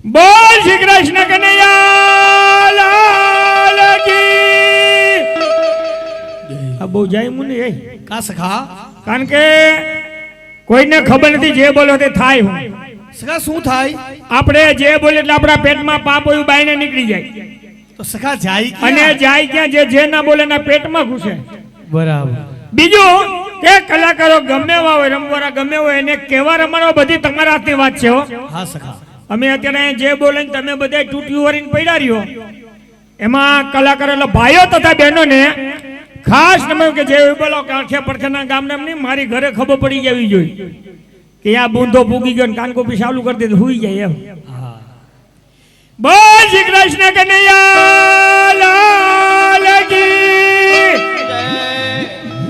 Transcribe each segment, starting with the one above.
બોલ શ્રી કૃષ્ણ કનૈયા લાલ કી આ બહુ જાય મુને એ કા સખા કારણ કે કોઈને ખબર નથી જે બોલો તે થાય હું સખા શું થાય આપણે જે બોલે એટલે આપણા પેટમાં પાપ હોય બાઈને નીકળી જાય તો સખા જાય અને જાય ક્યાં જે ના બોલે ના પેટમાં ઘૂસે બરાબર બીજું કે કલાકારો ગમે એવા હોય રમવાના ગમે હોય એને કેવા રમવાનો બધી તમારા હાથની વાત છે હો હા સખા અમે અત્યારે જે બોલે તમે બધા તૂટ્યું વરીને પડ્યા રહ્યો એમાં કલાકારો એટલે ભાઈઓ તથા બહેનોને ખાસ તમે કે જે બોલો કાંઠે પડખેના ગામને નહીં મારી ઘરે ખબર પડી જવી જોઈએ કે આ બૂંધો પૂગી ગયો ને કાનકોપી ચાલુ કરી દે હુઈ જાય એમ બોલ શ્રી કૃષ્ણ કનૈયા લાલ કી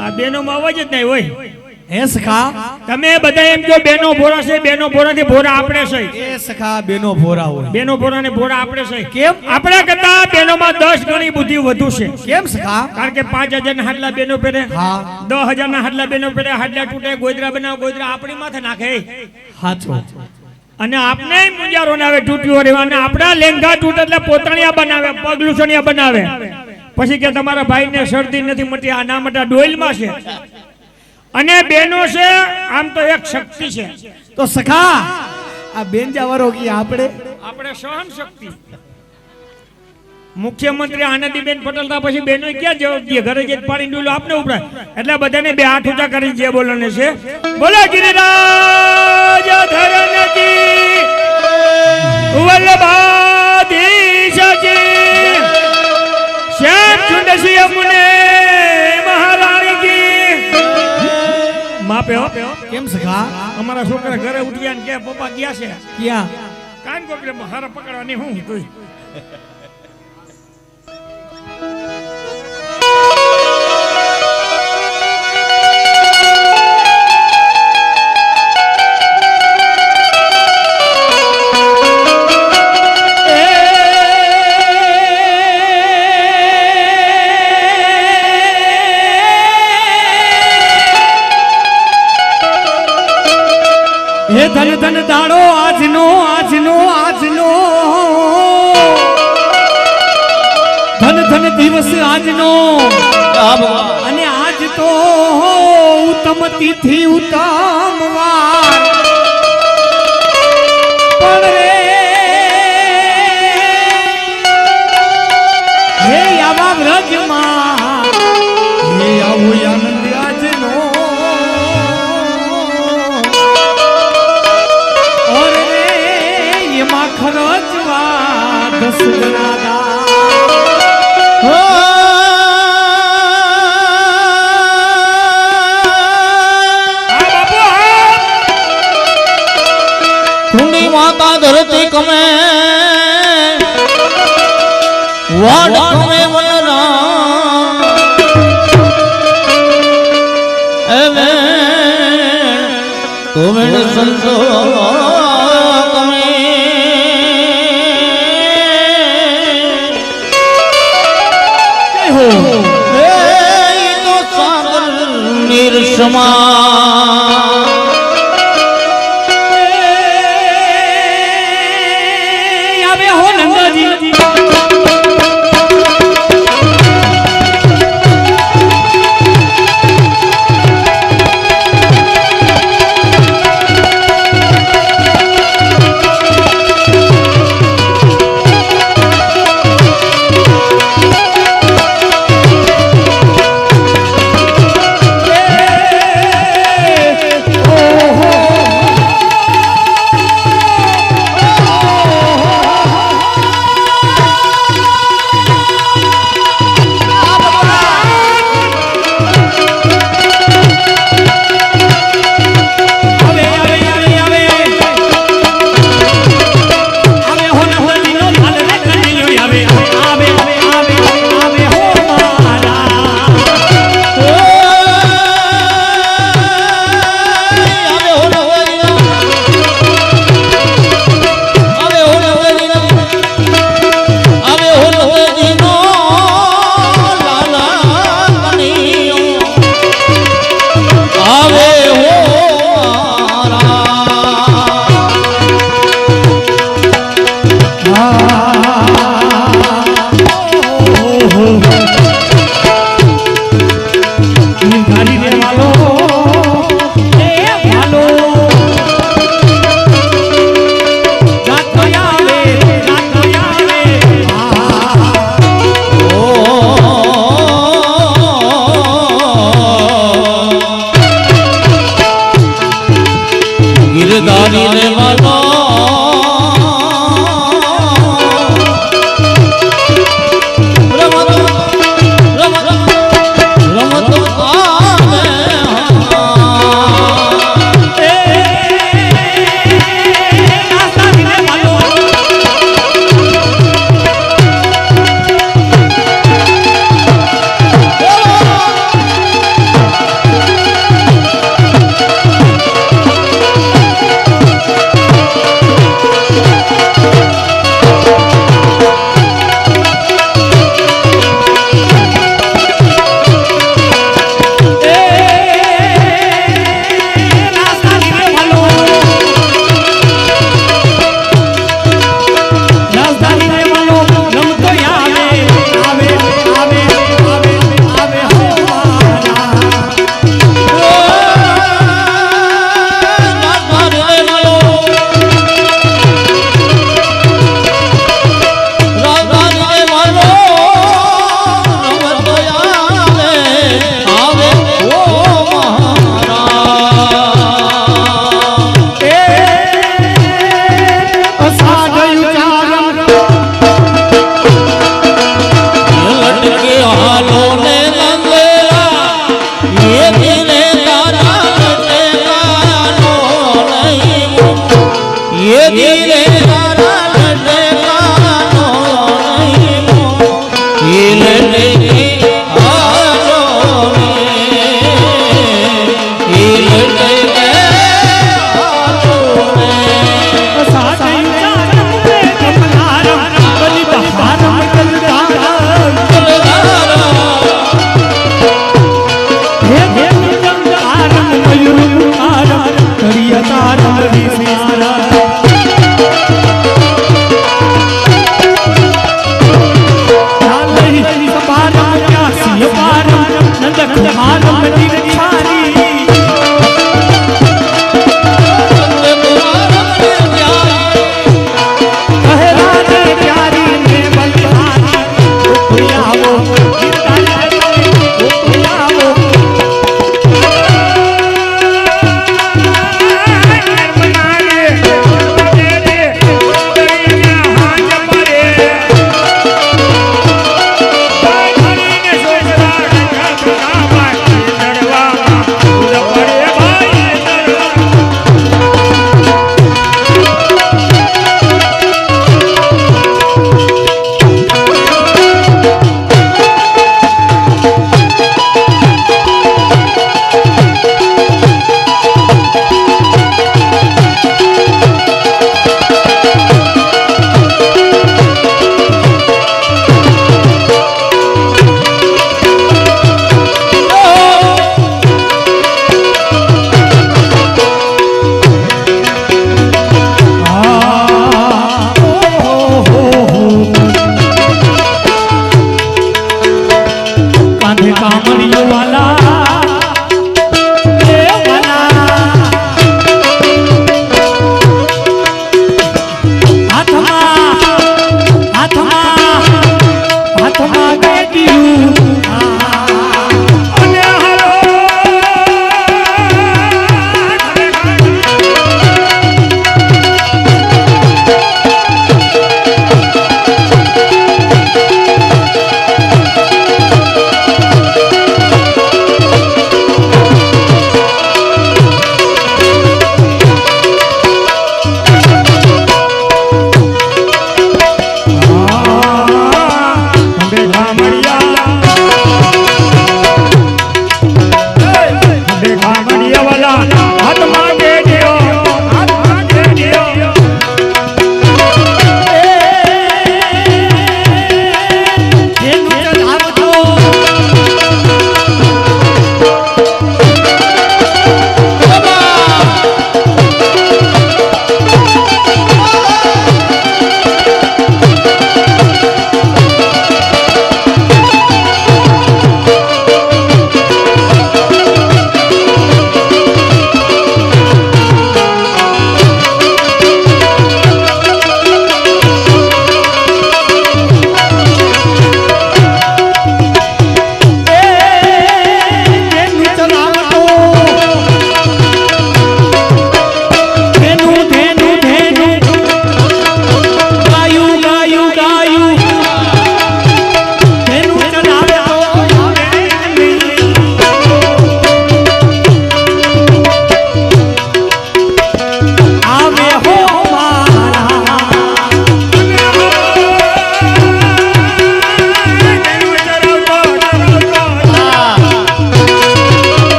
આ બેનોમાં અવાજ જ નહીં હોય હે સખા તમે બધા એમ જો બેનો ભોરા છે બેનો ભોરાથી ભોરા આપણે છે એ સખા બેનો ભોરા હોય બેનો ભોરા ને ભોરા આપણે છે કેમ આપણા કરતા બેનોમાં 10 ગણી બુદ્ધિ વધુ છે કેમ સખા કારણ કે 5000 ના હાડલા બેનો પહેરે હા 10000 ના હાડલા બેનો પહેરે હાડલા તૂટે ગોદરા બનાવ ગોદરા આપણી માથે નાખે હાચો અને આપને મુંજારો ને આવે તૂટ્યો રહેવા અને આપણા લેંઘા તૂટે એટલે પોતાણિયા બનાવે પગલુસણિયા બનાવે પછી કે તમારા ભાઈને શરદી નથી મટી આ ના મટા ડોઈલમાં છે અને બેનો છે આમ તો એક શક્તિ છે તો સખા આ બેનજાવારો કી આપણે સહન શક્તિ મુખ્યમંત્રી આનંદીબેન પટેલ તા પછી બેનો ક્યાં જવાબ દે ઘરે જે પાણી ડોલો આપને ઉપરાય એટલે બધાને બે હાથ ઊંચા કરી જે બોલને છે બોલો ગિરિરાજ ધરન કી વલ્લભાધીશ કી શ્યામ સુંદર સિંહ મુને મહારાણી કી માપે હો કેમ સખા અમારા છોકરા ઘરે ઉઠ્યા ને કે પપ્પા ગયા છે ક્યાં કાન કોકરે હારા પકડવાની હું તું હે ધન ધન દાડો આજનો આજનો આજનો ધન ધન દિવસ આજનો અને આજ તો ઉત્તમ તિથિ ઉત્તમ વાર પણ રે હે આવા વ્રજમાં હે આવો આનંદ આજનો ખરચવા 10 ગણા કુંડી માતા ધરતી કમે વાડ કમે વનરા એવે તુમે સંતો આવે હો નંદાજી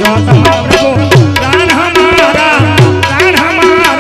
પુરુષોત્તમ પ્રભુ પ્રાણ હમારા પ્રાણ હમારા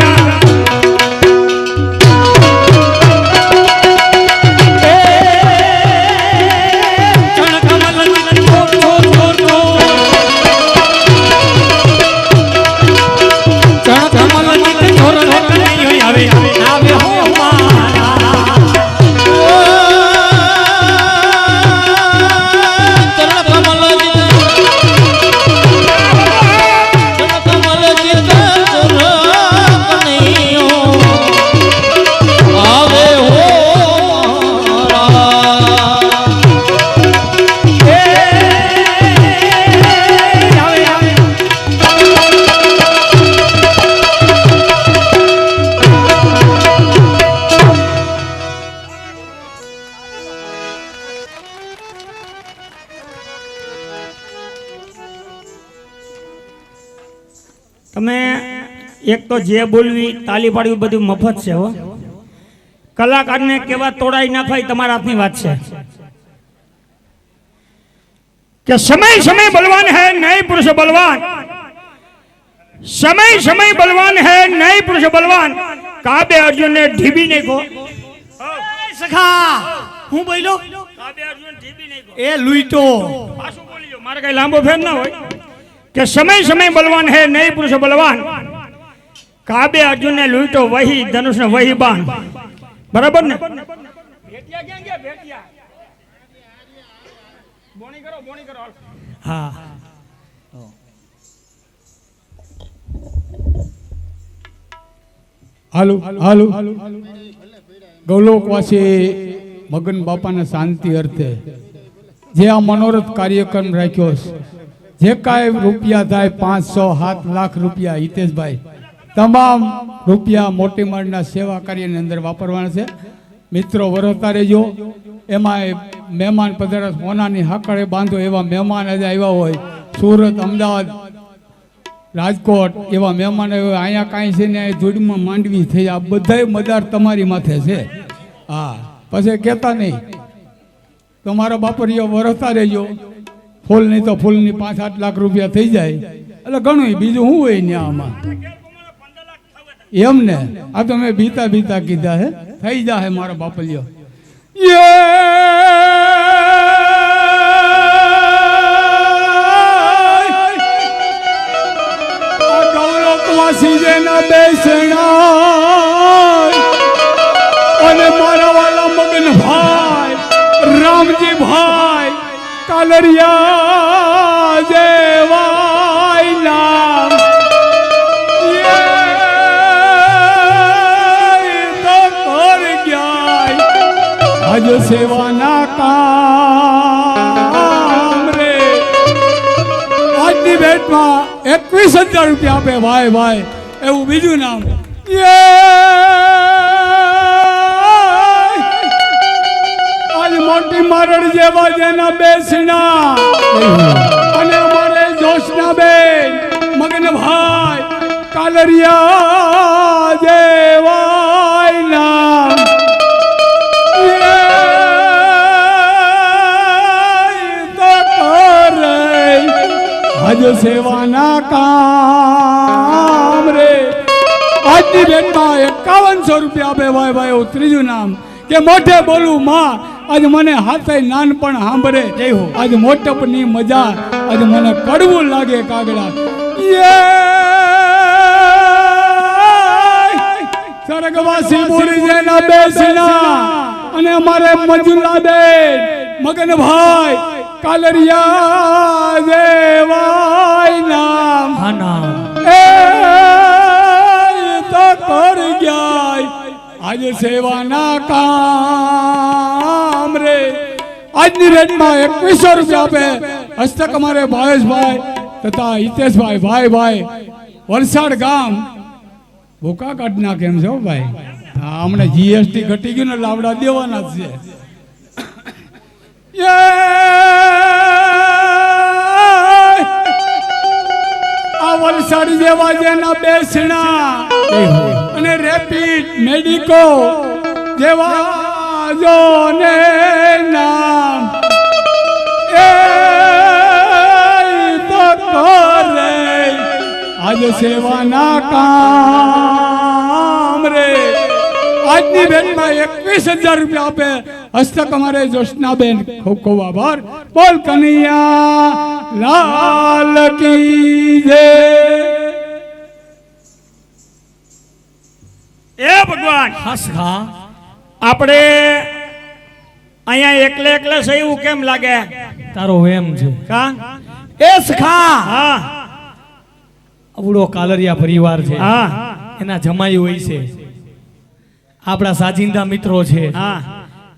તમે એક તો જે બોલવી તાલી પાડવી બધું મફત છે હો કલાકારને કેવા તોડાઈ નાખવા તમારા હાથની વાત છે કે સમય સમય બલવાન है नहीं पुरुष बलवान समय समय बलवान है नहीं पुरुष बलवान काबे अर्जुन ने ढीबी नहीं को સખા હું બોલ્યો કાબે અર્જુન ઢીબી નહીં को એ લુઈટો પાછું બોલીજો મારે કઈ લાંબો ફેર ના હોય कि समय समय बलवान है नहीं पुरुष बलवान काबे अर्जुन ने लूटो वही धनुष ने वही बाण बराबर ने भेटिया क्या गया भेटिया बोनी करो હા હાલો હાલો ગૌલોકવાસી મગન બાપાના શાંતિ અર્થે જે આ મનોરથ કાર્યક્રમ રાખ્યો છે જે કાંઈ રૂપિયા થાય 500-7 લાખ રૂપિયા હિતેશભાઈ તમામ રૂપિયા મોટી માળના સેવા કાર્યની અંદર વાપરવાના છે મિત્રો વરસતા રહેજો એમાં મહેમાન પધારસ મોનાની હાકળે બાંધો એવા મહેમાન આજે આવ્યા હોય સુરત અમદાવાદ રાજકોટ એવા મહેમાન આવ્યા અહીંયા કાંઈ છે ને ધૂળમાં માંડવી થઈ આ બધાય મદાર તમારી માથે છે હા પછી કહેતા નહીં તમારા બાપરીઓ વરસતા રહેજો ફૂલ નહીં તો ફૂલની 5-8 લાખ રૂપિયા થઈ જાય એટલે ઘણું બીજું શું હોય ને આમાં એમ ને આ તો મેં બીતા બીતા કીધા હે થઈ જાય મારા બાપલિયો ગૌરવવાસી જેના બેસણા અને મારા વાલા મગન ભાઈ રામજી ભાઈ કાલરિયા દેવાય નામ તો કર ગયા આજ સેવાના કામ રે આજની ભેટમાં 21,000 રૂપિયા આપે ભાઈ ભાઈ એવું બીજું નામ મોટી મારડ જેવા જેના બેસણા અને અમારે જોશના બેન મગનભાઈ કાલરિયા જેવાય નામ તો કરે આજ સેવાના કામ રે આજની બેનમાં 5100 રૂપિયા આપે ભાઈ ભાઈ એવું ત્રીજું નામ કે મોઢે બોલું માં આજ મને હાથે નાનપણ સાંભળે આજ મોટપની મજા આજ મને કડવું લાગે કાગડા સ્વર્ગવાસી બોલી જેના બેસના અને અમારે મજુલા બેન મગનભાઈ કાલરિયા દેવાય નામ એ તો કર ગયા આજે સેવાના કામ રે આજની રેટમાં 2100 રૂપિયા આપે હસ્તક અમારે ભાવેશભાઈ તથા હિતેશભાઈ ભાઈ ભાઈ વલસાડ ગામ ભૂકા કાઢના કેમ છો ભાઈ હા હમણાં જીએસટી ઘટી ગયું ને લાવડા દેવાના જ છે આ વલસાડ જેવા જેના બેસણા અને રેપિડ મેડિકો જેવા જોને નામ એ તો કરે આજ સેવાના કામ રે આજની બેનમાં 21,000 રૂપિયા આપે હસ્તક અમારે જોશનાબેન ખૂબ ખૂબ આભાર બોલ કનૈયા લાલ કી જય એ ભગવાન હા સખા આપણે અહીંયા એકલે એકલે છે એવું કેમ લાગે તારો એમ છે કા એ સખા હા અવડો કાલરિયા પરિવાર છે હા એના જમાઈ હોય છે આપણા સાજિંદા મિત્રો છે હા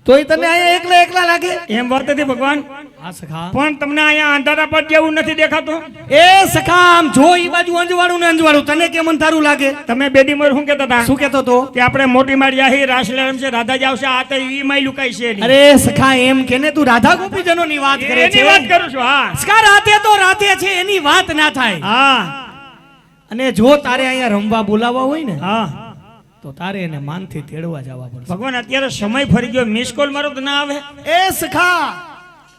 તોય તને અહીંયા એકલા એકલા લાગે એમ વાત નથી ભગવાન હા સખા પણ તમને અહીંયા અંધારા પર જેવું નથી દેખાતું એ સખા આમ જો ઈ બાજુ અંજવાળું ને અંજવાળું તને કેમ અંધારું લાગે તમે બેદી મોર શું કહેતા હતા શું કેતો તો કે આપણે મોટી માળી આહી રાસલે રમશે રાધાજી આવશે આ તો ઈ માઈ લુકાઈ છે એની. અરે સખા એમ કેને તું રાધા ગોપીજનો ની વાત કરે છે એની વાત કરું છું હા સખા રાતે તો રાતે છે એની વાત ના થાય હા અને જો તારે અહીંયા રમવા બોલાવવા હોય ને હા તો તારે એને માનથી તેડવા જવા પડશે ભગવાન અત્યારે સમય ફરી ગયો મિસ કોલ મારો તો ના આવે એ સખા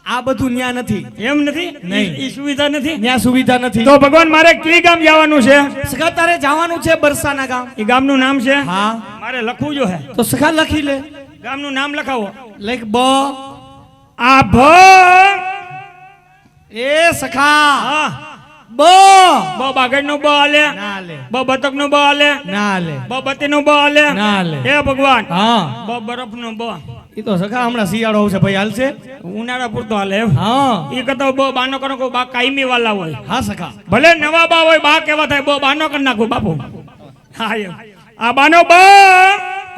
આ બધું ન્યા નથી એમ નથી નહીં. ઈ સુવિધા નથી ન્યા સુવિધા નથી તો ભગવાન મારે કઈ ગામ જવાનું છે સખા તારે જવાનું છે બરસાના ગામ એ ગામનું નામ છે હા મારે લખવું જો હે તો સખા લખી લે ગામનું નામ લખાવો લાઈક બ આ ભ એ સખા હા બ બ બાગડ નું બ આલે ના લે બ બતક નું બ આલે ના લે બ બતી નું બ આલે ના લે હે ભગવાન હા બ બરફ નું બ ઈ તો સખા હમણાં શિયાળો આવશે ભાઈ હાલશે ઉનાળા પૂરતો હાલે એમ હા ઈ કરતા બ બાનો કરો કો બા કાયમી વાલા હોય હા સખા ભલે નવા બા હોય બા કેવા થાય બ બાનો કરી નાખો બાપુ હા એમ આ બાનો બ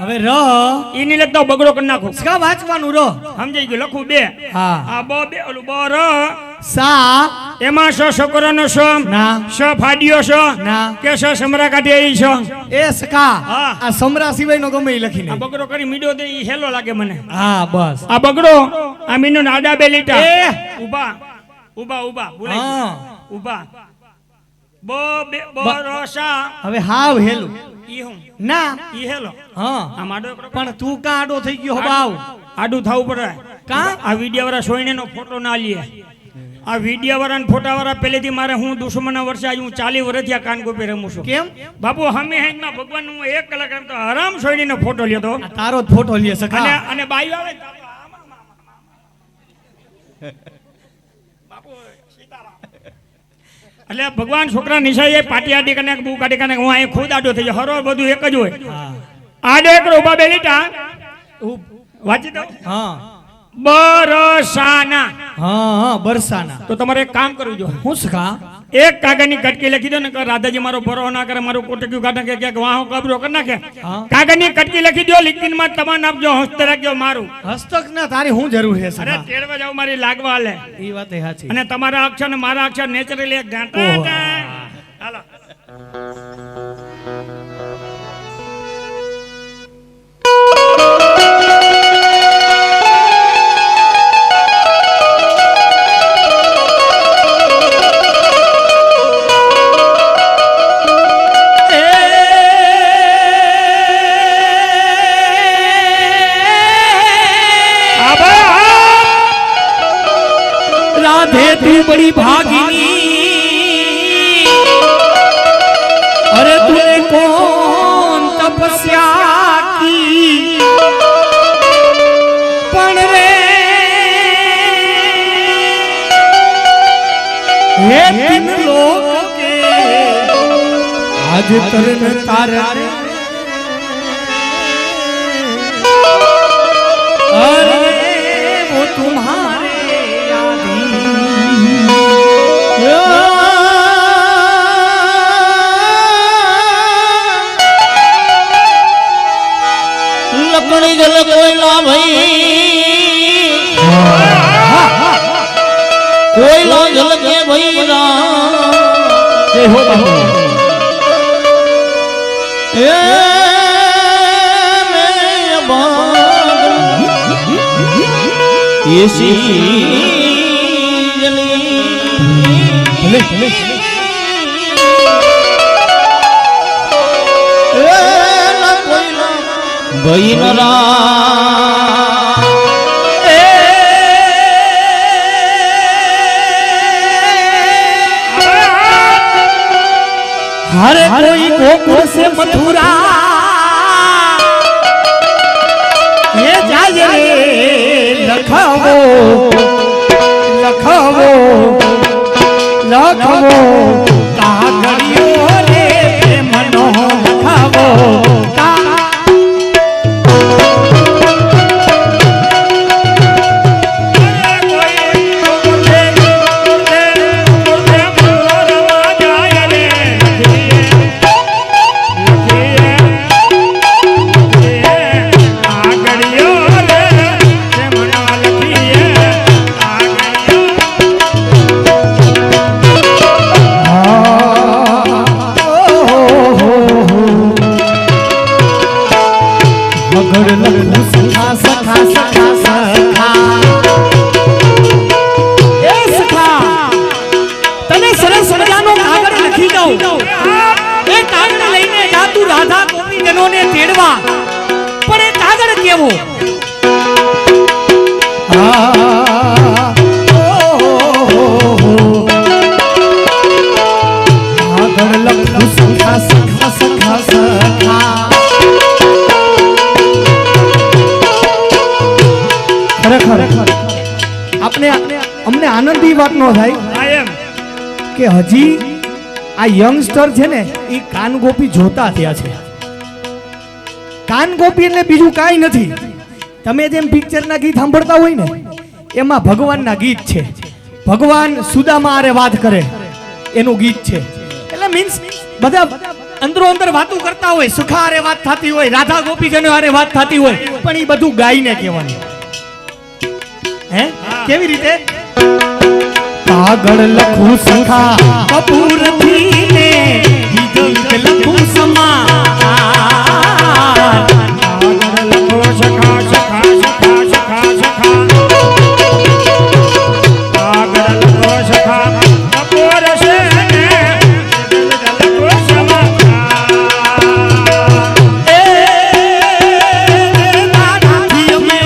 હવે ર ઈ ની લખતો બગડો કરી નાખો સખા વાંચવાનું ર સમજાઈ ગયું લખું બે હા આ બ બે ઓલું બ ર સા એમાં સ છોકરાનો સ ના સ ફાડ્યો સ ના કે સ સમરા કાઢી ઈ સ એ સખા હા. આ સમરા સિવાયનો ગમે ઈ લખીને આ બગડો કરી મીડો દે ઈ હેલો લાગે મને હા બસ આ બગડો આ મીનો આડા બે લીટા એ. ઉભા ઉભા ઉભા ભૂલાઈ હા. ગયું. ઉભા બ બે બ બ- ર સા હવે હાવ હેલું ઈ હું ના ઈ હેલો હા આ માડો એકડો પણ તું કા આડો થઈ ગયો હબાવ આડું થવું પડે કા? આ વિડિયો વાળા સોયનેનો ફોટો ના લીએ આ વિડિયો વાળા ને ફોટા વાળા પહેલેથી મારે હું દુશ્મનના વર્ષે આજ હું 40 વર્ષથી આ કાનગોપી રમું છું કેમ બાપુ હમે હેંગમાં ભગવાન હું 1 કલાક રમતો આરામ સોયનીનો ફોટો લ્યો તો આ તારો જ ફોટો લે અને સખા અને બાઈ આવે તો આપણે આમ, આમ, આમ, આમ. બાપુ સીતારામ. એટલે ભગવાન છોકરા નિશાળે પાટી આડી કને બુ કાઢી કને હું અહીં ખુદ આડો થઈ જાય હરો બધું એક જ હોય હા આડે એક ઉભા બે લીટા વાંચી દઉં હા બરસાના હા હા બરસાના તો તમારે એક કામ કરવું જોઈએ હું સખા એક કાગળની કટકી લખી દો ને કે રાધાજી મારો ભરો ના કરે મારું કોટક્યું કાઢ નાખે ક્યાંક વાહો કબરો કરી નાખે હા. કાગળની કટકી લખી દો લિખિતમાં તમારે આપજો હસ્તે રાખજો મારું હસ્તક ના તારી હું જરૂર છે અરે સખા તેડવા જાવ મારી લાગવા હાલે ઈ વાત એ સાચી અને તમારા અક્ષર ને મારા અક્ષર નેચરલી એક ગાંઠા ઓહો. હાલો राधे तू बड़ी भागिनी अरे तूने कौन तपस्या की पण रे हे तीन लोग के आज तरन तारे अरे वो तुम्हारे लकड़ी जल कोयला भाई कोयला जल के भाई जय हो ऐसी जली भले भले भाई नरा हरे कोई गोकुल से मथुरा ये जाए रे लखावो लखावो लखावो कागड़ियो रे मनो लखावो અમને આનંદ એ વાત નો થાય કે હજી આ યંગસ્ટર છે ને એ કાનગોપી જોતા થયા છે. કાનગોપી એટલે બીજું કાંઈ નથી. તમે જેમ પિક્ચરના ગીત સાંભળતા હોય ને એમાં ભગવાનના ગીત છે. ભગવાન સુદામા હારે વાત કરે એનું ગીત છે. એટલે મીન્સ બધા અંદરો અંદર વાતો કરતા હોય, સુખા હારે વાત થતી હોય, રાધા ગોપીજનો હારે વાત થતી હોય, પણ એ બધું ગાઈને કહેવાનું. હે કેવી રીતે? આગળ લખું સખા કપૂર થી ને ગીત લખું સમા આગળ લખો સખા સખા સખા સખા સખા આગળ લખો સખા કપૂર છે ને લખો સમા એ નાથી અમે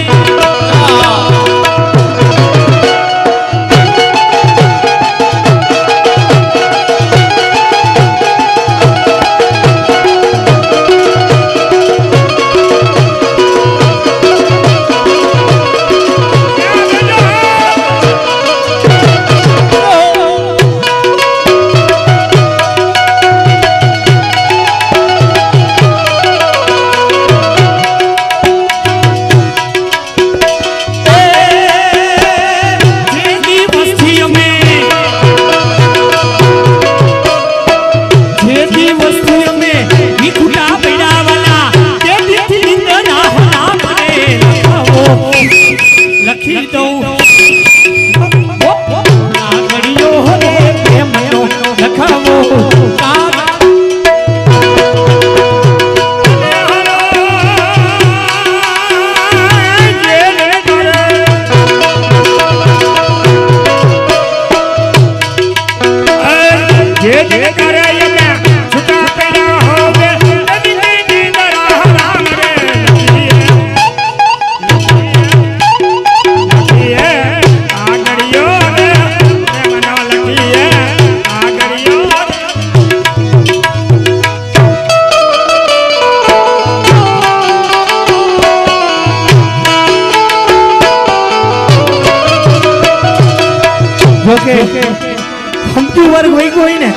સમજુ વર્ગ વહી ગયો હોય ને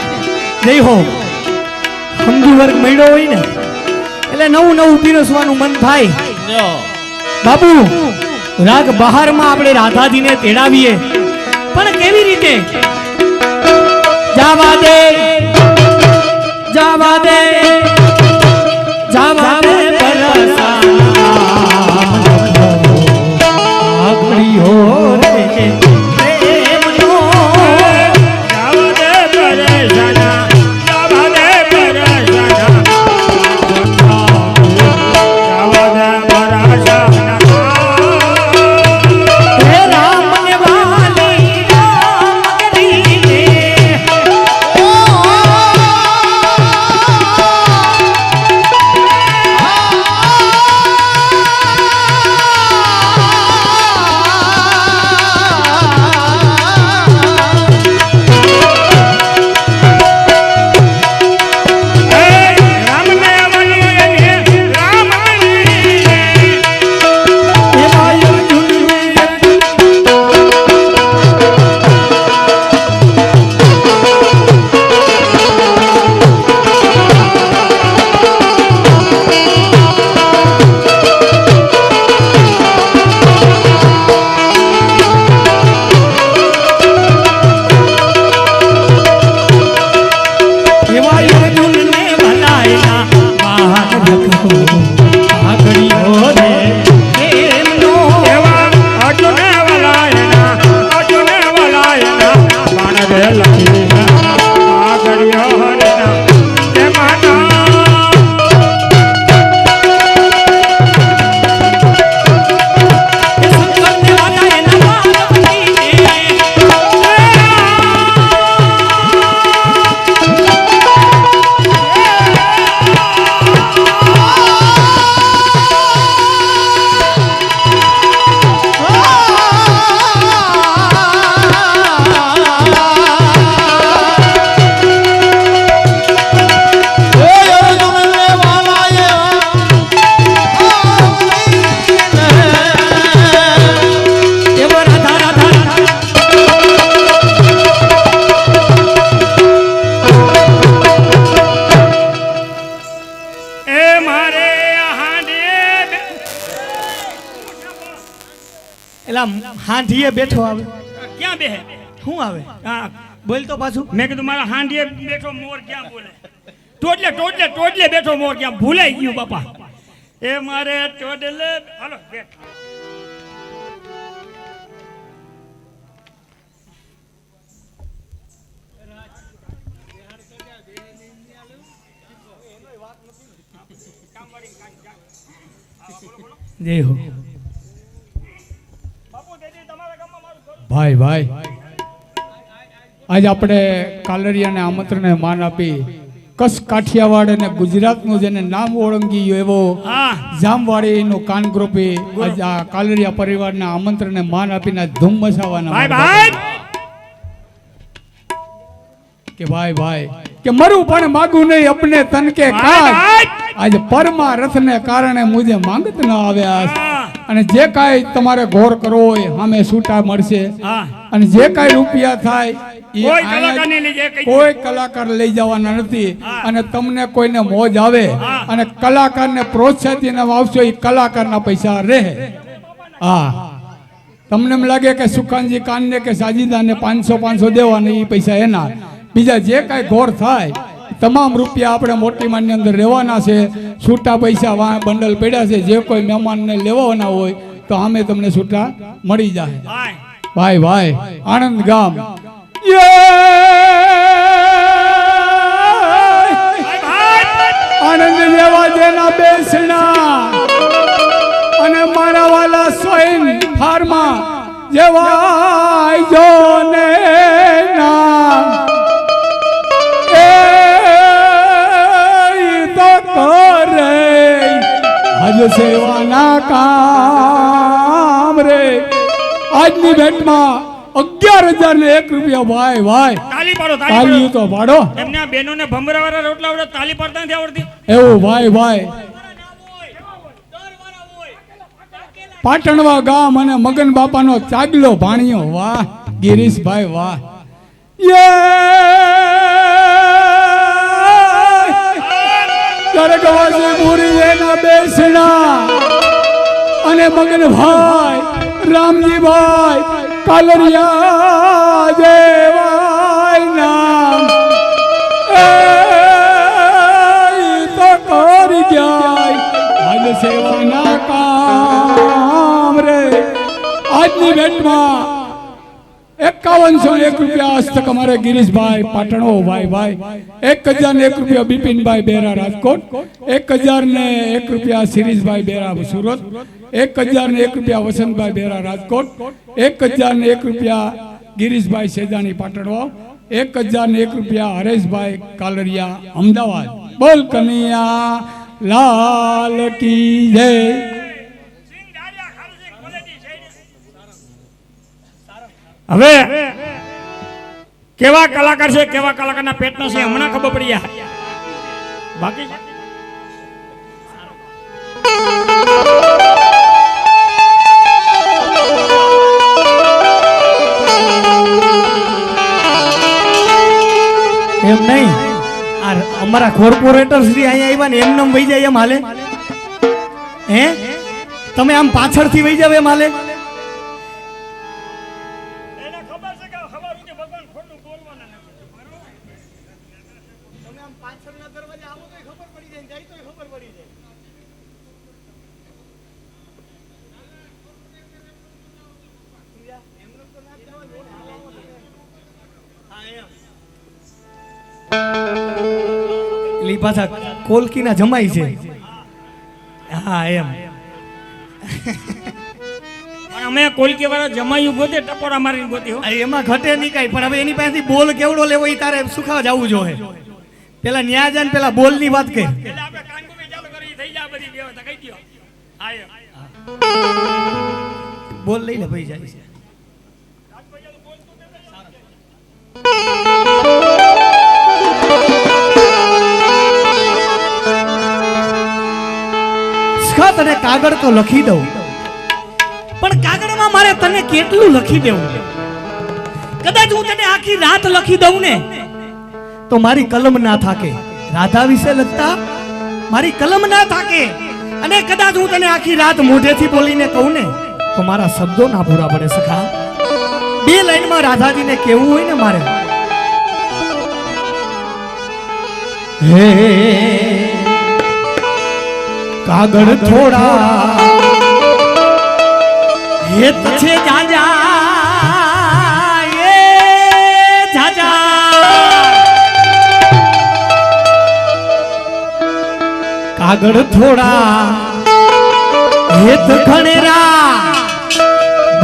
જઈ હો સમજુ વર્ગ મળ્યો હોય ને એટલે નવું નવું પીરસવાનું મન થાય. બાપુ રાગ બહારમાં આપણે રાધાજીને તેડાવીએ પણ કેવી રીતે? જાવા દે જાવા દે જાવા દે આગળીઓ રે Oh હાંઢીએ બેઠો આવે ક્યાં બેહે શું આવે હા બોલ તો પાછું મેં કીધું મારા હાંડીએ બેઠો મોર ક્યાં બોલે ટોડલે બેઠો મોર ક્યાં ભૂલાઈ ગયું બાપા એ મારે ટોડલે હાલો બેઠ જય હો ભાઈ ભાઈ આજ આપણે કાલરિયાને આમંત્રણને માન આપી કચ્છ કાઠિયાવાડ અને ગુજરાતનું જેને નામ ઓળંગી ગયું એવો હા જામવાડીનું કાન ગ્રુપે આજ આ કાલરિયા પરિવારને આમંત્રણને માન આપીને આજ ધૂમ મચાવવાના ભાઈ મારા ભાઈ કે ભાઈ કે મરું પણ માગું નહીં અપને તન કે ભાઈ, કાજ ભાઈ. આજ પરમારથને કારણે મુજે માંગત ન આવ્યા હા. અને જે કાંઈ તમારે ઘોર કરવો હોય સામે છૂટા મળશે હા અને જે કાંઈ રૂપિયા થાય એ કોઈ અહીંયા કલાકારને લઈ જાય કઈ કોઈ કલાકાર લઈ જવાના નથી હા. અને તમને કોઈને મોજ આવે હા. અને કલાકારને પ્રોત્સાહિત આપશો એ કલાકારના પૈસા રહે હા તમને એમ લાગે કે સુખાનજી કાનને કે સાજીદાને 500 દેવાના એ પૈસા એના બીજા જે કાંઈ ઘોર થાય તમામ રૂપિયા આપણે મોટી માનની અંદર રહેવાના છે છૂટા પૈસા વાં બંડલ પડ્યા છે જે કોઈ મહેમાનને લેવાના હોય તો આમે તમને છૂટા મળી જાય ભાઈ ભાઈ આણંદ ગામ આનંદ લેવા જેના બેસણા અને મારા વાલા સોઈન ફાર્મા જેવા જોને નામ એ તો કરે આજ સેવાના કામ રે આજની ભેટમાં 11,001 રૂપિયા ભાઈ તાલી પાડો તાલી તો પાડો એમને આ બહેનોને ભમરાવાળા રોટલા આવડે તાલી પાડતા નથી આવડતી એવું ભાઈ પાટણવા ગામ અને મગન બાપાનો ચાગલો ભાણિયો વાહ ગિરીશભાઈ વાહ ગરગવાસી પૂરી એના બેસણા અને મગનભાઈ રામજીભાઈ કાલરિયા જેવાય નામ એ તો કરી જાય આજ સેવાના કામ રે આજની ભેટમાં 5101 રૂપિયા હસ્તક અમારે ગિરીશભાઈ પાટણો ભાઈ 1001 રૂપિયા બિપિનભાઈ બેરા રાજકોટ 1001 રૂપિયા શિરીષભાઈ બેરા સુરત 1001 રૂપિયા વસંતભાઈ બેરા રાજકોટ 1001 રૂપિયા ગિરીશભાઈ સેજાણી પાટણો 1001 રૂપિયા હરેશભાઈ કાલરિયા અમદાવાદ બોલ કનૈયા લાલ કી જય હવે કેવા કલાકાર છે કેવા કલાકારના પેટના છે હમણાં ખબર પડી જાય બાકી એમ નહીં આ અમારા કોર્પોરેટર શ્રી અહીંયા આવ્યા ને એમને વહી જાય એમ હાલે હે તમે આમ પાછળથી વહી જાવ એમ હાલે લી પાછા કોલકીના જમાઈ છે હા એમ પણ અમે કોલકી વાળા જમાયું ગોતે ટપોરા મારીને ગોતી હો એમાં ઘટે નહીં કાંઈ પણ હવે એની પાસેથી બોલ કેવડો લેવો એ તારે સુખાવા જવું જોઈએ પેલા ન્યા જાય ને પેલા બોલની વાત કરી એટલે આપણે કાનગુબી ચાલુ કરી થઈ જાય બધી વ્યવસ્થા કહી દો હા એમ બોલ લઈ લે ભાઈ જાય છે તને કાગળ તો લખી દઉં પણ કાગળમાં મારે તને કેટલું લખી દેવું કદાચ હું તને આખી રાત લખી દઉં ને તો મારી કલમ ના થાકે રાધા વિશે લખતા મારી કલમ ના થાકે અને કદાચ હું તને આખી રાત મોઢેથી બોલીને કહું ને તો મારા શબ્દો ના પૂરા પડે સખા. બે લાઈનમાં રાધાજીને કેવું હોય ને મારે, હે કાગળ થોડા હેત છે જાજા એ જાજા, કાગળ થોડા હેત ખણેરા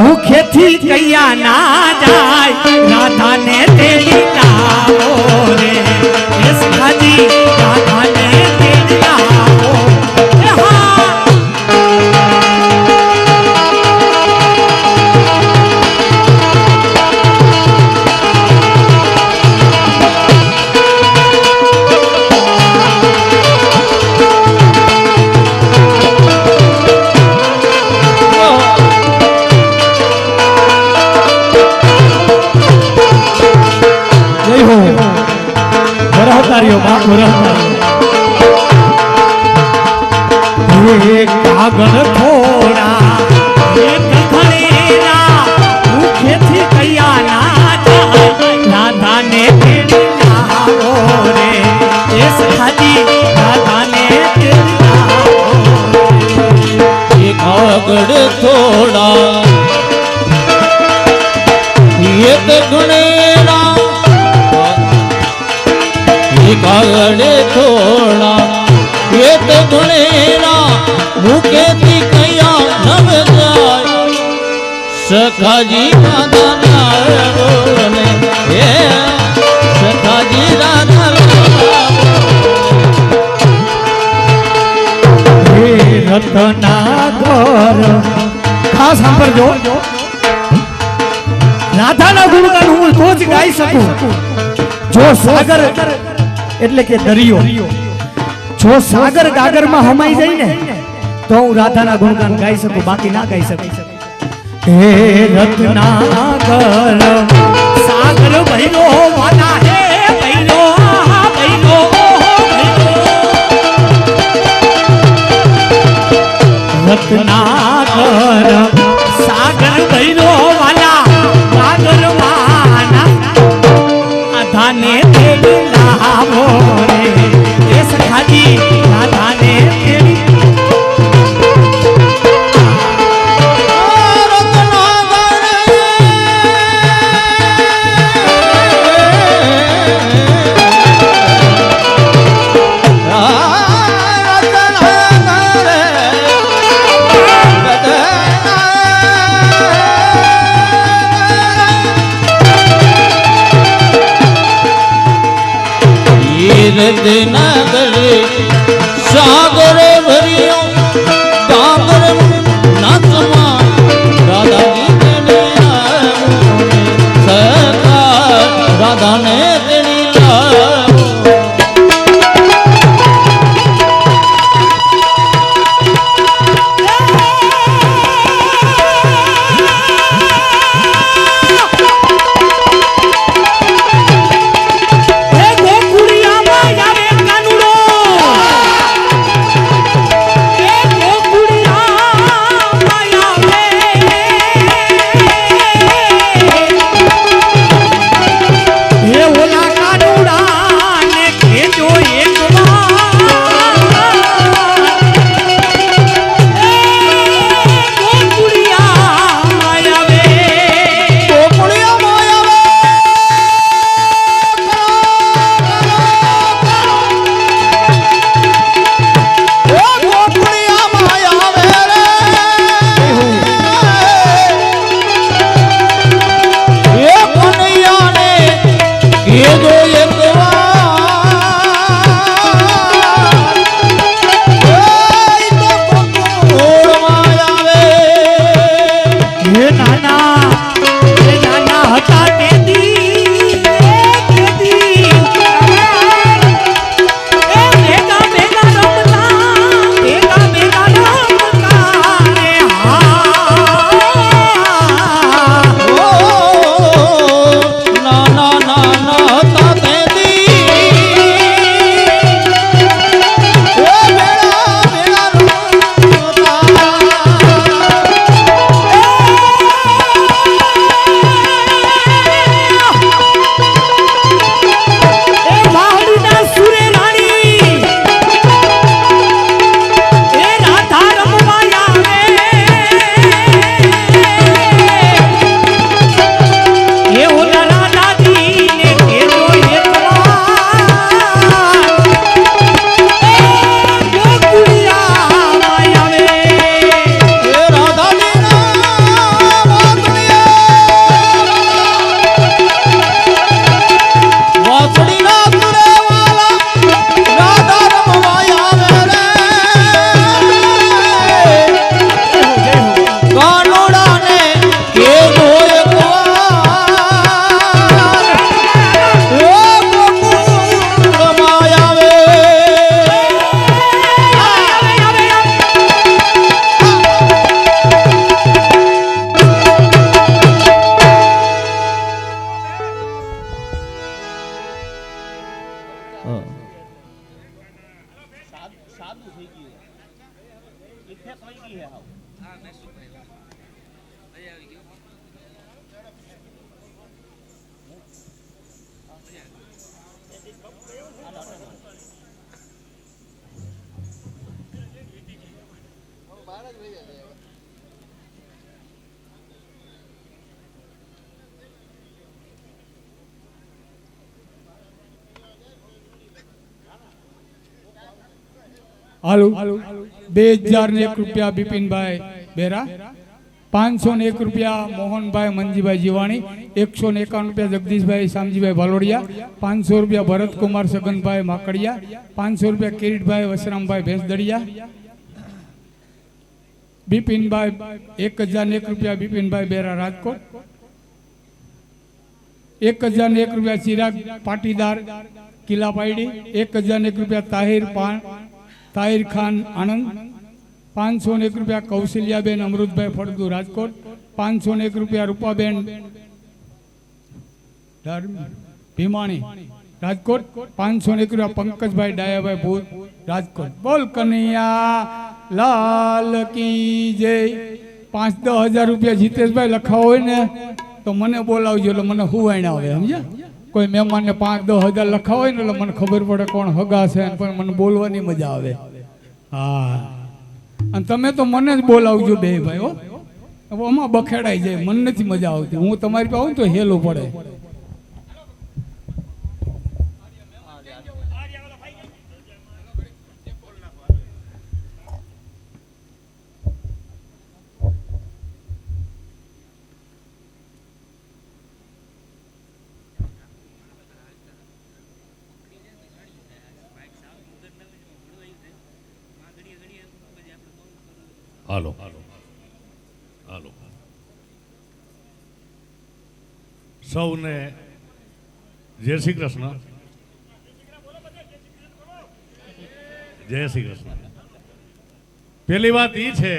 મુખેથી કૈયા ના જાય, રાધાને તેડી લાવો રે એ સખાજી, રાધાને તેડી લાવો. એ હા વરહતારીઓ બાપ વરહતારીઓ, કાગળ થોડા એક ખણેરા મુખેથી કૈયા ના જાય, રાધાને તેડી લાવો રે એ સખાજી, રાધાને તેડી લાવો. કાગળ થોડા એક ગુણેરા, કાગળ થોડા એક ગુણેરા મુકેથી કયા નવ જાય, સખાજી રાધા ને હે સખાજી રાધા રતના ઘર. ખાસ સાંભળજો, રાધાના ગુણગાન હું તો જ ગાઈ શકું જો સાગર એટલે કે દરિયો, જો સાગર ગાગરમાં હમાઈ જાય ને તો હું રાધાના ગુણગાન ગાઈ શકું, બાકી ના ગાઈ શકું. હે રત્નાકર સાગર ભૈરો વાલા, હે ભૈરો ભૈરો રત્નાકર સાગર ભૈરો વાલા, સાગર માના રાધાને તેડી લાવો રે એ સખાજી, રાધાને તેડી. રત્નાગરે સાગર ભર્યો કાગર નાચમાં, રાધાજી સખા રાધાને તેડી લાવો. હા. હાલો 2001 રૂપિયા બિપિનભાઈ બેરા, 501 રૂપિયા મોહનભાઈ મંજીભાઈ જીવાણી, 151 રૂપિયા જગદીશભાઈ શામજીભાઈ ભાલોડિયા, 500 રૂપિયા ભરતકુમાર સગનભાઈ માકડિયા, 500 રૂપિયા કિરીટભાઈ વસરામભાઈ ભેંસદડિયા, બિપિનભાઈ 1001 રૂપિયા બિપિનભાઈ બેરા રાજકોટ, 1001 રૂપિયા ચિરાગ પાટીદાર કિલ્લા પાયડી, 1001 રૂપિયા તાહિર ખાન આણંદ, 501 રૂપિયા કૌશલ્યાબેન અમૃતભાઈ ફળદુ રાજકોટ, 501 રૂપિયા રૂપાબેન ભીમાણી રાજકોટ, 501 રૂપિયા પંકજભાઈ ડાયાભાઈ ભૂત રાજકોટ. બોલ કનૈયા લાલ કી જય. 5-10 હજાર રૂપિયા જીતેશભાઈ લખાવો હોય ને તો મને બોલાવજો, એટલે મને હુવાઈને આવે, સમજ્યા? કોઈ મહેમાનને 5-10 હજાર લખાવો હોય ને એટલે મને ખબર પડે કોણ હગા છે, પણ મને બોલવાની મજા આવે. હા, અને તમે તો મને જ બોલાવજો બે ભાઈ. હો, હવે આમાં બખેડાઈ જાય, મને નથી મજા આવતી. હું તમારી પાસે આવું તો હેલું પડે. હાલો હાલો સૌને જય શ્રી કૃષ્ણ. જય શ્રી કૃષ્ણ. પહેલી વાત એ છે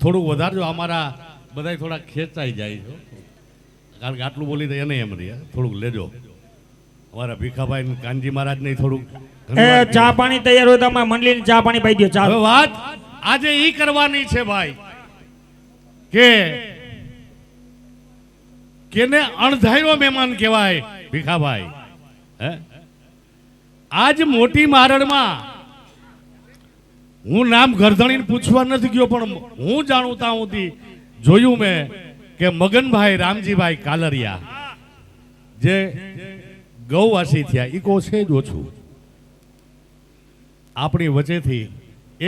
થોડુંક વધારજો, અમારા બધા થોડા ખેંચાઈ જાય છે, કારણ કે આટલું બોલી તો એને એમ રહી, થોડુંક લેજો. અમારા ભીખાભાઈ ને કાનજી મહારાજ ને થોડુંક ચા પાણી તૈયાર હોય તો અમારા મંડળીને ચા પાણી પાઈ દો. ચા હવે વાત આજે ઈ કરવાની છે ભાઈ કે કેને અણધાર્યો મહેમાન કહેવાય ભીખાભાઈ. હે, આજ મોટી મારણમાં હું નામ ગરધણીને પૂછવા નથી ગયો, પણ હું જાણું ત્યાં સુધી જોયું મેં કે મગનભાઈ રામજીભાઈ કાલરિયા જે ગૌવાસી થયા, ઈ કો છે જ ઓછું. આપણી વચ્ચેથી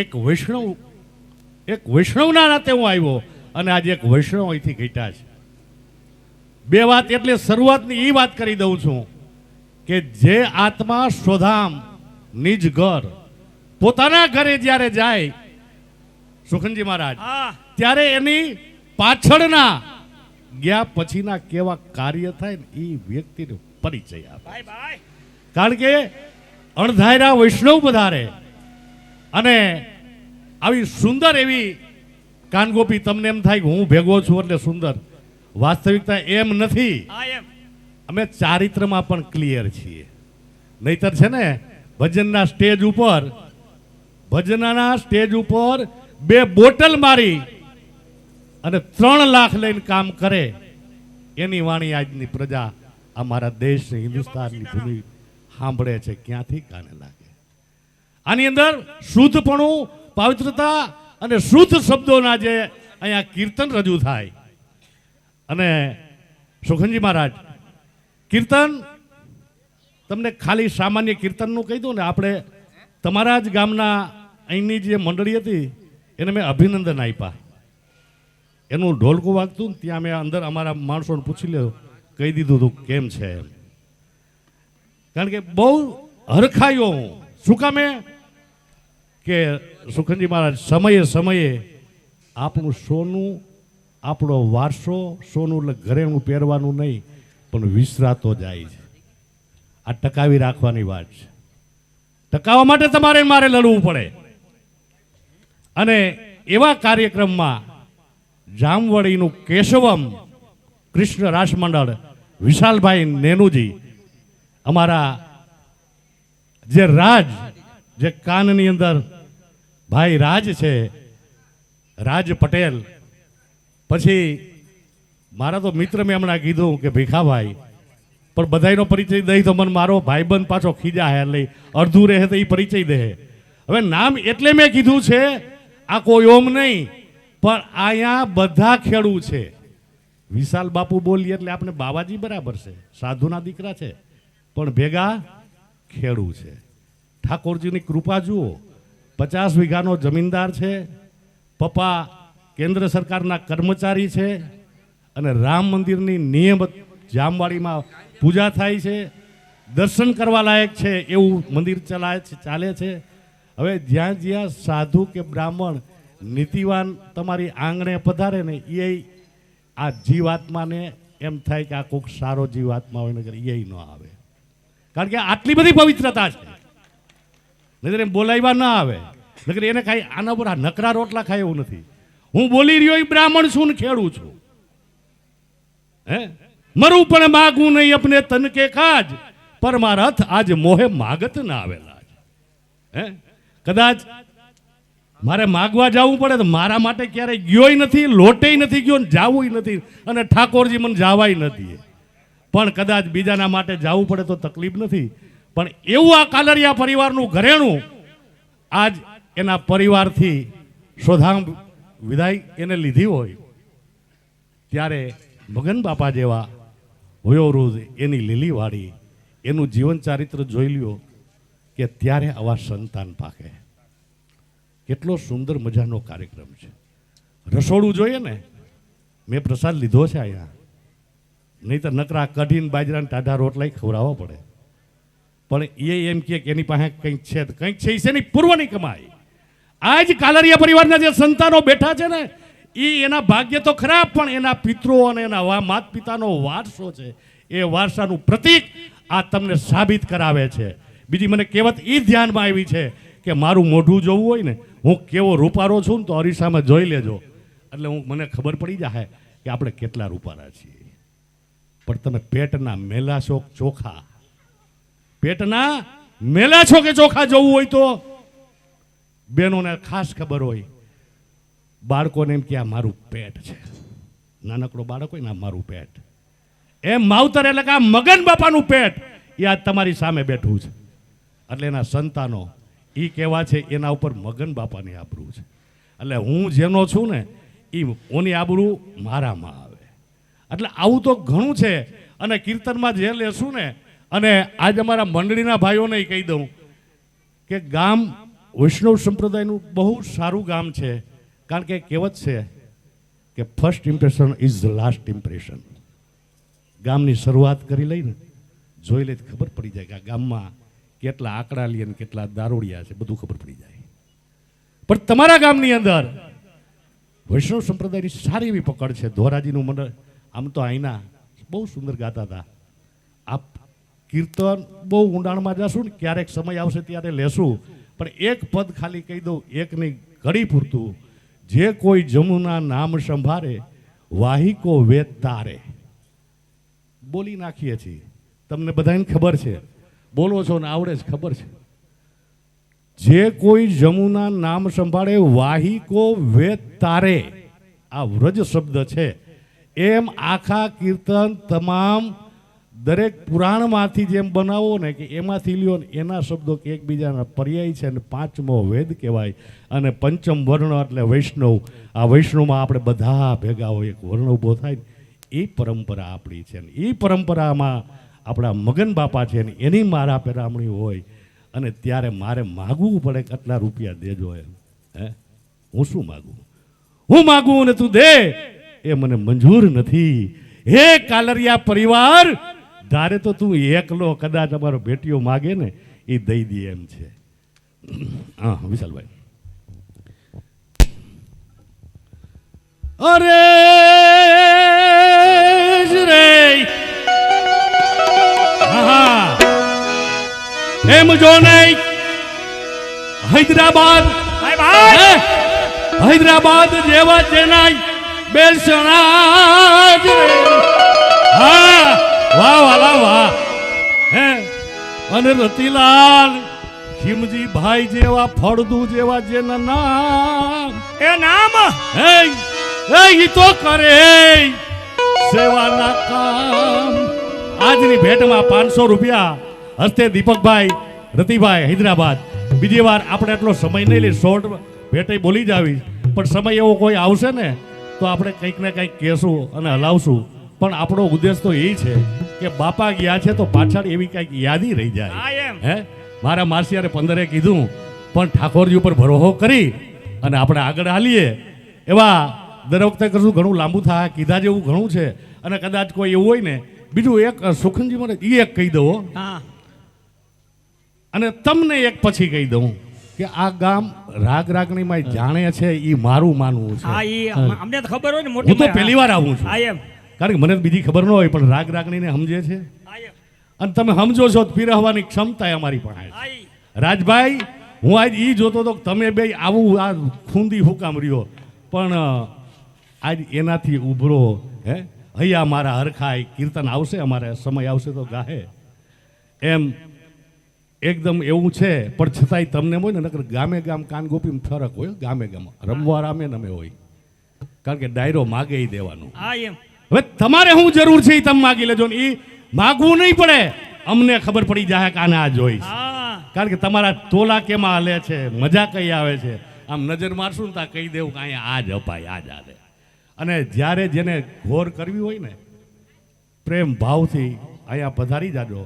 એક વૈષ્ણવના નાતે હું આવ્યો, અને આજે એક વૈષ્ણવ અહીંથી ઘટ્યા છે. બે વાત એટલે શરૂઆતની એ વાત કરી દઉં છું કે જે આત્મા સ્વધામ નિજ ઘર, પોતાના ઘરે જ્યારે જાય સુખનજી મહારાજ, ત્યારે એની પાછળના ગયા પછીના કેવા કાર્ય થાય ને એ વ્યક્તિનો પરિચય આપે. કારણ કે અણધાર્યા વૈષ્ણવ પધારે, અને આવી સુંદર એવી કાનગોપી તમને એમ થાય કે હું ભેગો છું એટલે સુંદર. વાસ્તવિકતા એમ નથી. અમે ચારિત્રમાં પણ ક્લિયર છીએ. નહીતર છે ને ભજનના સ્ટેજ ઉપર 2 બોટલ મારી અને 3 લાખ લઈને કામ કરે, એની વાણી આજની પ્રજા અમારા દેશ હિન્દુસ્તાનની ભૂમિ સાંભળે છે. ક્યાંથી કાને લાગે? આની અંદર શુદ્ધપણું, પવિત્રતા અને શુદ્ધ શબ્દોના જે અહીંયા કીર્તન રજૂ થાય. અને સુખનજી મહારાજ, કીર્તન તમને ખાલી સામાન્ય કીર્તનનું કહી દઉં ને, આપણે તમારા જ ગામના અહીંની જે મંડળી હતી એને મેં અભિનંદન આપ્યા. એનું ઢોલકું વાગતું ને ત્યાં મેં અંદર અમારા માણસોને પૂછી લ્યો, કહી દીધું હતું કેમ છે એમ. કારણ કે બહુ હરખાયો હું. શું કામે કે સુખનજી મહારાજ સમયે સમયે આપણું સોનું, આપણો વારસો, સોનું એટલે ઘરેણું પહેરવાનું નહીં પણ વિસરાતો જાય છે. આ ટકાવી રાખવાની વાત છે. ટકાવવા માટે તમારે મારે લડવું પડે. અને એવા કાર્યક્રમમાં જામવડીનું કેશવમ કૃષ્ણ રાસ મંડળ વિશાલભાઈ નેનુજી, અમારા જે રાજ, જે કાનની અંદર ભાઈ રાજ છે, રાજ પટેલ. પછી મારા તો મિત્ર મેં હમણાં કીધું કે ભીખાભાઈ, પણ બધાયનો પરિચય દઈ તો મને મારો ભાઈબંધ પાછો ખીજા હે એટલે અડધું રહે તો એ પરિચય દે. હવે નામ એટલે મેં કીધું છે, આ કોઈ ઓમ નહીં, પણ અહીંયા બધા ખેડૂત છે. વિશાલ બાપુ બોલીએ એટલે આપણે બાવાજી બરાબર છે, સાધુના દીકરા છે, પણ ભેગા ખેડૂત છે. ઠાકોરજીની કૃપા જુઓ, 50 વીઘાનો જમીનદાર છે, પપ્પા કેન્દ્ર સરકારના કર્મચારી છે, અને રામ મંદિરની નિયમિત જામવાડીમાં પૂજા થાય છે, દર્શન કરવા લાયક છે એવું મંદિર ચાલે છે. હવે જ્યાં જ્યાં સાધુ કે બ્રાહ્મણ નીતિવાન તમારી આંગણે પધારે ને, એ આ જીવાત્માને એમ થાય કે આ કોઈક સારો જીવાત્મા હોય ને એ ન આવે, કારણ કે આટલી બધી પવિત્રતા છે. નકર એમ બોલાવ્યા ના આવે, નકર એને કાંઈ આના પર નકરા રોટલા ખાય એવું નથી. હું બોલી રહ્યો એ બ્રાહ્મણ છું ને ખેડૂત છું. હે મરું પણ માગું નહીં અપને તન કે કાજ, પરમારથ આજ મોહે માગત ના આવેલા. હે કદાચ મારે માગવા જવું પડે તો મારા માટે ક્યારેય ગયોય નથી, લોટેય નથી ગયો, જાવું નથી, અને ઠાકોરજી મને જાવાય નથી. પણ કદાચ બીજાના માટે જવું પડે તો તકલીફ નથી. પણ એવું આ કાલરિયા પરિવારનું ઘરેણું આજ એના પરિવારથી શોધામ વિદાય એને લીધી હોય, ત્યારે મગન બાપા જેવા વયોવૃદ્ધ, એની લીલીવાડી, એનું જીવન ચારિત્ર જોઈ લ્યો કે ત્યારે આવા સંતાન પાકે. કેટલો સુંદર મજાનો કાર્યક્રમ છે. રસોડું જોઈએ ને, મેં પ્રસાદ લીધો છે અહીંયા, નહીં તો નકરા કઢીને બાજરાના ટાઢા રોટલા ખવડાવવા પડે. પણ એ એમ કે એની પાસે કંઈક છે, કંઈક છે એની પૂર્વની કમાઈ. આજ કાલરિયા પરિવારના જે સંતાનો બેઠા છે ને, એ એના ભાગ્ય તો ખરા, પણ એના પિતૃઓ અને એના માત પિતાનો વારસો છે. એ વારસાનું પ્રતીક આ તમને સાબિત કરાવે છે. બીજી મને કહેવત એ ધ્યાનમાં આવી છે કે મારું મોઢું જોવું હોય ને, હું કેવો રૂપારો છું ને તો અરીસામાં જોઈ લેજો, એટલે મને ખબર પડી જાય કે આપણે કેટલા રૂપારા છીએ. પણ તમે પેટના મેલા છો ચોખા, પેટના મેલા છો કે ચોખા જોવું હોય તો બહેનોને ખાસ ખબર હોય. બાળકોને એમ કે આ મારું પેટ છે, નાનકડો બાળક હોય ને આ મારું પેટ, એમ માવતર એટલે કે આ મગન બાપાનું પેટ એ આજ તમારી સામે બેઠું છે. એટલે એના સંતાનો એ કહેવા છે એના ઉપર મગન બાપાની આબરૂ છે. એટલે હું જેનો છું ને એ ઓની આબરૂ મારામાં આવે. એટલે આવું તો ઘણું છે. અને કીર્તનમાં જે લેશું ને, અને આજ અમારા મંડળીના ભાઈઓને કહી દઉં કે ગામ વૈષ્ણવ સંપ્રદાયનું બહુ સારું ગામ છે. કારણ કે કહેવત છે કે first impression is the last impression. ગામની શરૂઆત કરી લઈને જોઈ લે ખબર પડી જાય કે આ ગામમાં કેટલા આંકડાલી અને કેટલા દારૂડિયા છે, બધું ખબર પડી જાય. પણ તમારા ગામની અંદર વૈષ્ણવ સંપ્રદાયની સારી એવી પકડ છે. ધોરાજીનું મંડળ આમ તો અહીંના બહુ સુંદર ગાતા હતા. આપ કીર્તન બહુ ઊંડાણમાં જશું ને, ક્યારેક સમય આવશે ત્યારે લેશું. પણ એક પદ ખાલી કહી દઉં, એકની ઘડી પૂરતું. જે કોઈ જમુના નામ સંભાળે, વાહિકો વેદ તારે. બોલી નાખીએ છીએ, તમને બધાને ખબર છે, બોલો છો ને આવડે જ ખબર છે. જે કોઈ જમુના નામ સંભાળે, વાહિકો વેદ તારે, આ વ્રજ શબ્દ છે. એમ આખા કીર્તન તમામ દરેક પુરાણમાંથી જેમ બનાવો ને કે એમાંથી લ્યો ને એના શબ્દો કે એકબીજાના પર્યાય છે. અને પાંચમો વેદ કહેવાય, અને પંચમ વર્ણ એટલે વૈષ્ણવ. આ વૈષ્ણવમાં આપણે બધા ભેગા હોય, એક વર્ણ ઊભો થાય ને, એ પરંપરા આપણી છે. એ પરંપરામાં આપણા મગન બાપા છે ને એની મારા પેરામણી હોય. અને ત્યારે મારે માગવું પડે કે આટલા રૂપિયા દેજો એમ. હે હું શું માગું? હું માગું ને તું દે એ મને મંજૂર નથી. હે કાલરિયા પરિવાર, ધારે તો તું એકલો કદાચ અમારો બેટીઓ માગે ને એ દઈ દે એમ છે. હા વિશાલભાઈ. અરે રે હા એમ જો નહીં, હૈદરાબાદ હૈદરાબાદ જેવા ચેન્નાઈ બેલસણા જ રે. હા વાહ વાલા વાહ. હે અને રતિલાલ ખીમજી ભાઈ જેવા ફળદુ જેવા જેના નામ એ નામ હે ઈ તો કરે સેવાના કામ. આજની ભેટમાં 500 રૂપિયા હસ્તે દીપકભાઈ રતિભાઈ હૈદરાબાદ. બીજી વાર આપણે એટલો સમય નહીં લઈ, શોર્ટ ભેટે બોલી જ આવી, પણ સમય એવો કોઈ આવશે ને તો આપણે કંઈક ને કંઈક કહેશું અને હલાવશું. પણ આપણો ઉદ્દેશ તો એ છે કે બાપા ગયા છે તો પાછળ એવી કંઈક યાદી રહી જાય. હા એમ. હે મારા માસિયારે 15 કીધું, પણ ઠાકોરજી ઉપર ભરોસો કરી અને આપણે આગળ હાલીએ. એવા દર વખતે કરશું, ઘણું લાંબુ થાય, કીધા જેવું ઘણું છે. અને કદાચ કોઈ એવું હોય ને, બીજું એક સુખનજી મને એ એક કહી દઉં, હા અને તમને એક પછી કહી દઉં કે આ ગામ રાગ રાગણીમાં જાણે છે એ મારું માનવું હા છે. ઈ અમને તો ખબર હોય ને હું મોટી તો પહેલી વાર આવું છું, હા એમ. કારણ કે મને તો બીજી ખબર ન હોય, પણ રાગ રાગણીને સમજે છે. હા એમ. અને તમે સમજો છો તો પીરવવાની ક્ષમતા અમારી પાસે છે. હા ઈ. રાજભાઈ, હું આજ ઈ જોતો હતો કે તમે બે આવું આ ખૂંદી હુકામ રહ્યો, પણ આજ એનાથી ઉભરો. હે હૈયા મારા હરખાય કીર્તન આવશે, અમારે સમય આવશે તો ગાહે. એમ એકદમ એવું છે, પણ છતાંય તમને હોય ને, નકર ગામે ગામ કાન ગોપીમાં ફરક હોય. ગામે ગામ રમવા રામે નમે હોય, કારણ કે ડાયરો માગે ઈ દેવાનું. હા એમ. હવે તમારે શું જરૂર છે એ તમે માગી લેજો ને, એ માગવું નહીં પડે, અમને ખબર પડી જાય કે આને આ જોઈશ. હા કારણ કે તમારા તોલા કેમાં હાલે છે, મજા કઈ આવે છે. આમ નજર મારશું ને ત્યાં કહી દેવું કે અહીંયા આ જ અપાય, આ જ હાલે. અને જ્યારે જેને ઘોર કરવી હોય ને, પ્રેમ ભાવથી અહીંયા પધારી જાજો.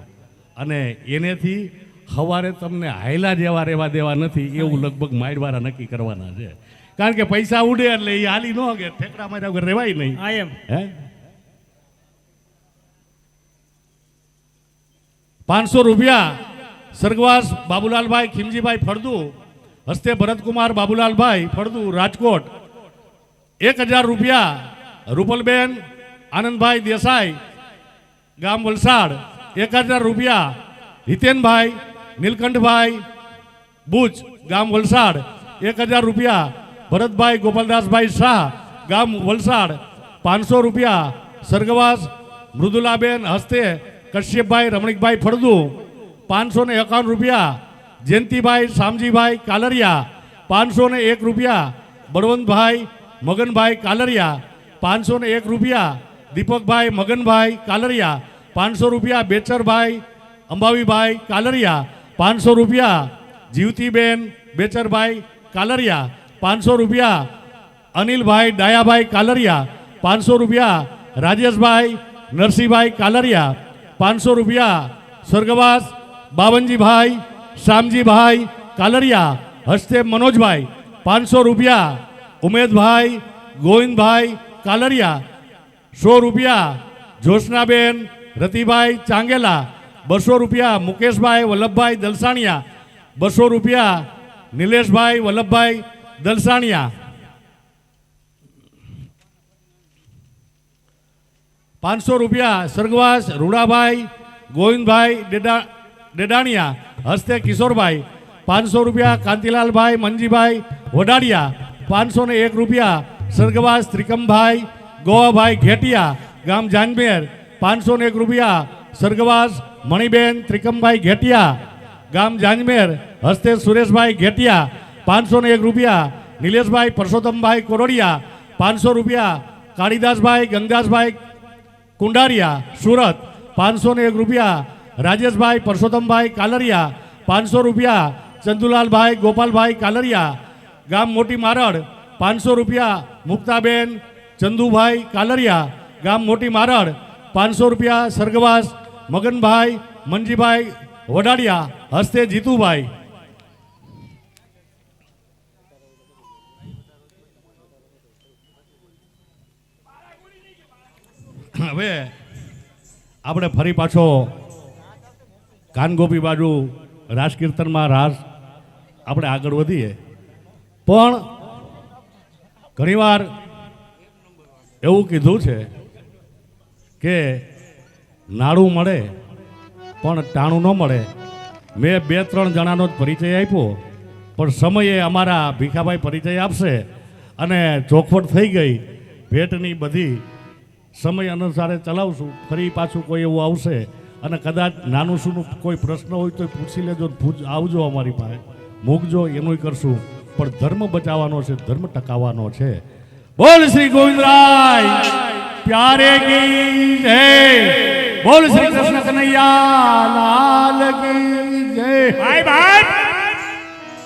અને એનેથી સવારે તમને હાયલા જેવા રહેવા દેવા નથી, એવું લગભગ માઇડવાળા નક્કી કરવાના છે. કારણ કે પૈસા ઉડે એટલે એ હાલી ન કે ઠેકડા માર્યા વગર રહેવાય નહીં. હા એમ. હે 500 રૂપિયા સ્વર્ગવાસ બાબુલાલભાઈ ખીમજીભાઈ ફળદુ હસ્તે ભરતકુમાર બાબુલાલભાઈ ફળદુ રાજકોટ. 1000 રૂપિયા રૂપલબેન આનંદભાઈ દેસાઈ ગામ વલસાડ. 1000 રૂપિયા હિતેનભાઈ નીલકંઠભાઈ બુચ ગામ વલસાડ. 1000 રૂપિયા ભરતભાઈ ગોપાલદાસભાઈ શાહ ગામ વલસાડ. 500 રૂપિયા સ્વર્ગવાસ મૃદુલાબેન હસ્તે કશ્યપભાઈ રમણીકભાઈ ફળદુ. 551 રૂપિયા જયંતિભાઈ શામજીભાઈ કાલરિયા. 501 રૂપિયા બળવંતભાઈ મગનભાઈ કાલરિયા. 501 રૂપિયા દીપકભાઈ મગનભાઈ કાલરિયા. 500 રૂપિયા બેચરભાઈ અંબાવીભાઈ કાલરિયા. 500 રૂપિયા જીવતીબેન બેચરભાઈ કાલરિયા. 500 રૂપિયા અનિલભાઈ ડાયાભાઈ કાલરિયા. 500 રૂપિયા રાજેશભાઈ નરસિંહભાઈ કાલરિયા. 500 રૂપિયા સ્વર્ગવાસ બાવનજીભાઈ શામજીભાઈ કાલરિયા હસ્તે મનોજભાઈ. 500 રૂપિયા ઉમેદભાઈ ગોવિંદભાઈ કાલરિયા. 100 રૂપિયા જોશનાબેન રતિભાઈ ચાંગેલા. 200 રૂપિયા મુકેશભાઈ વલ્લભભાઈ દલસાણિયા. 200 રૂપિયા નિલેશભાઈ વલ્લભભાઈ દલસાણિયા. 500 રૂપિયા સ્વર્ગવાસ રૂડાભાઈ ગોવિંદભાઈ ડેડાણિયા હસ્તે કિશોરભાઈ. 500 રૂપિયા કાંતિલાલભાઈ મંજીભાઈ વડાડિયા. 501 રૂપિયા સ્વર્ગવાસ ત્રિકમભાઈ ગોવાભાઈ ઘેટિયા ગામ જાનમેર. 501 રૂપિયા સ્વર્ગવાસ મણિબેન ત્રિકમભાઈ ઘેટિયા ગામ જાનમેર હસ્તે સુરેશભાઈ ઘેટિયા. 501 રૂપિયા નિલેશભાઈ પરસોત્તમભાઈ કોરડિયા. 500 રૂપિયા કાળીદાસભાઈ ગંગાસભાઈ કુંડારિયા સુરત. 501 રૂપિયા રાજેશભાઈ પરસોત્તમભાઈ કાલરિયા. 500 રૂપિયા ચંદુલાલભાઈ ગોપાલભાઈ કાલરિયા ગામ મોટી મારડ. 500 રૂપિયા મુક્તાબેન ચંદુભાઈ કાલરિયા ગામ મોટી મારડ. 500 રૂપિયા સ્વર્ગવાસ મગનભાઈ મંજીભાઈ વડાડિયા હસ્તે જીતુભાઈ. હવે આપણે ફરી પાછો કાનગોપી બાજુ રાસ કીર્તનમાં રાસ આપણે આગળ વધીએ. પણ ઘણીવાર એવું કીધું છે કે નાડું મળે પણ ટાણું ન મળે. મેં 2-3 જણાનો જ પરિચય આપ્યો, પણ સમયે અમારા ભીખાભાઈ પરિચય આપશે અને ચોખવટ થઈ ગઈ ભેટની બધી. સમય અનુસારે ચલાવશું. ફરી પાછું કોઈ એવું આવશે અને કદાચ નાનું સૂનું કોઈ પ્રશ્ન હોય તો પૂછી લેજો, આવજો અમારી પાસે, મૂકજો, એનું કરશું. પણ ધર્મ બચાવવાનો છે, ધર્મ ટકાવવાનો છે. બોલ શ્રી ગોવિંદરાય પ્યારે કી જય. બોલ શ્રી કૃષ્ણ કનૈયા લાલ કી જય. ભાઈ